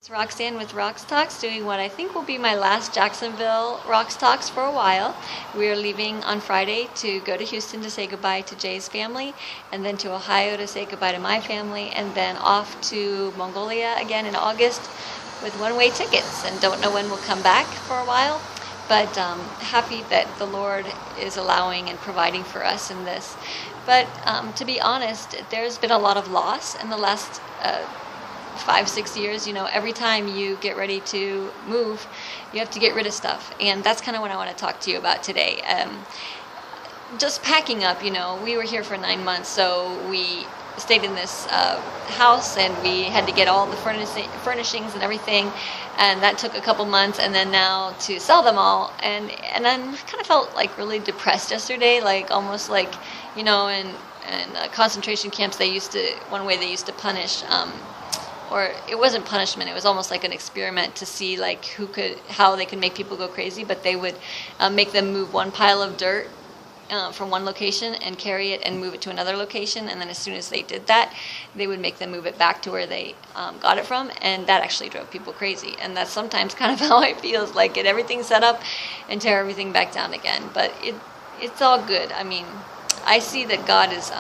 It's Roxanne with Rox Talks, doing what I think will be my last Jacksonville Rox Talks for a while. We are leaving on Friday to go to Houston to say goodbye to Jay's family, and then to Ohio to say goodbye to my family, and then off to Mongolia again in August with one-way tickets, and don't know when we'll come back for a while, but happy that the Lord is allowing and providing for us in this. But to be honest, there's been a lot of loss in the last 5-6 years. Every time you get ready to move, you have to get rid of stuff, and that's kind of what I want to talk to you about today. Just packing up. We were here for 9 months, so we stayed in this house, and we had to get all the furnishings and everything, and that took a couple months, and then now to sell them all, and then kind of felt like really depressed yesterday, like almost like in concentration camps they used to punish, or it wasn't punishment, it was almost like an experiment to see like how they could make people go crazy, but they would make them move one pile of dirt from one location and carry it and move it to another location, and then as soon as they did that, they would make them move it back to where they got it from, and that actually drove people crazy. And that's sometimes kind of how it feels, like get everything set up and tear everything back down again. But it's all good. I mean, I see that God is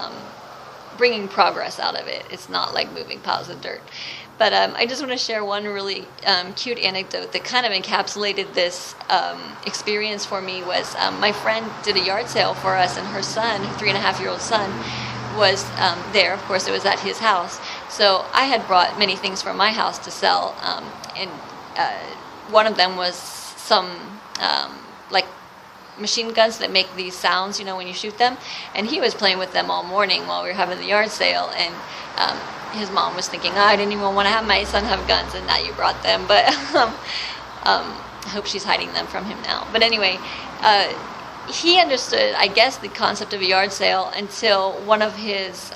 bringing progress out of it. It's not like moving piles of dirt. But I just want to share one really cute anecdote that kind of encapsulated this experience for me. Was my friend did a yard sale for us, and her son, her 3.5-year-old son, was there. Of course, it was at his house. So I had brought many things from my house to sell, and one of them was some like machine guns that make these sounds, when you shoot them. And he was playing with them all morning while we were having the yard sale, and his mom was thinking, I didn't even want to have my son have guns, and now you brought them. But I hope she's hiding them from him now. But anyway, he understood, I guess, the concept of a yard sale until one of his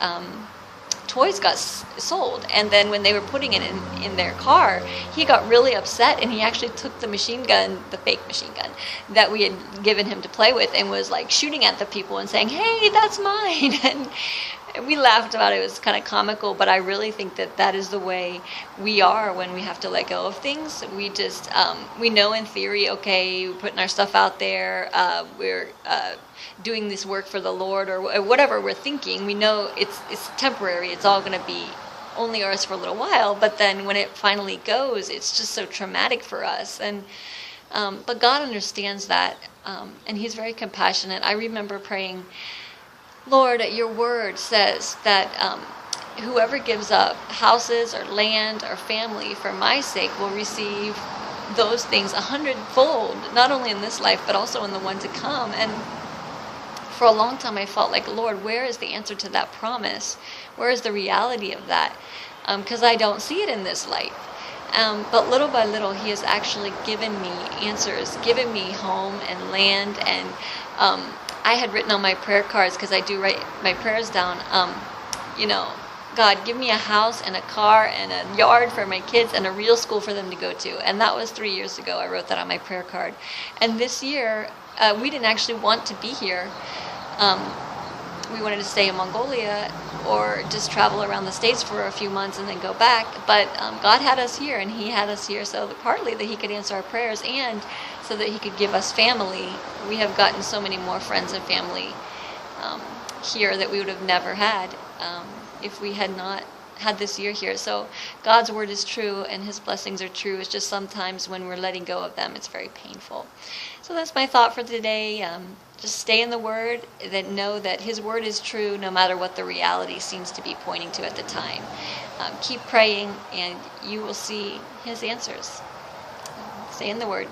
toys got sold, and then when they were putting it in their car, he got really upset, and he actually took the machine gun, the fake machine gun that we had given him to play with, and was like shooting at the people and saying, hey, that's mine. And we laughed about it. It was kind of comical, but I really think that is the way we are when we have to let go of things. We just we know in theory, okay, we're putting our stuff out there, we're doing this work for the Lord, or whatever we're thinking. We know it's temporary. It's all going to be only ours for a little while. But then when it finally goes, it's just so traumatic for us. And but God understands that, and He's very compassionate. I remember praying, Lord, your word says that whoever gives up houses or land or family for my sake will receive those things 100-fold, not only in this life, but also in the one to come. And for a long time, I felt like, Lord, where is the answer to that promise? Where is the reality of that? Because I don't see it in this light. But little by little, He has actually given me answers, given me home and land. And I had written on my prayer cards, because I do write my prayers down, God, give me a house and a car and a yard for my kids and a real school for them to go to. And that was 3 years ago. I wrote that on my prayer card. And this year, we didn't actually want to be here. We wanted to stay in Mongolia or just travel around the States for a few months and then go back. But God had us here, and He had us here so that partly that He could answer our prayers, and so that He could give us family. We have gotten so many more friends and family here that we would have never had if we had not had this year here. So God's word is true, and His blessings are true. It's just sometimes when we're letting go of them, it's very painful. So that's my thought for today. Just stay in the word, that know that His word is true no matter what the reality seems to be pointing to at the time. Keep praying, and you will see His answers. Stay in the word.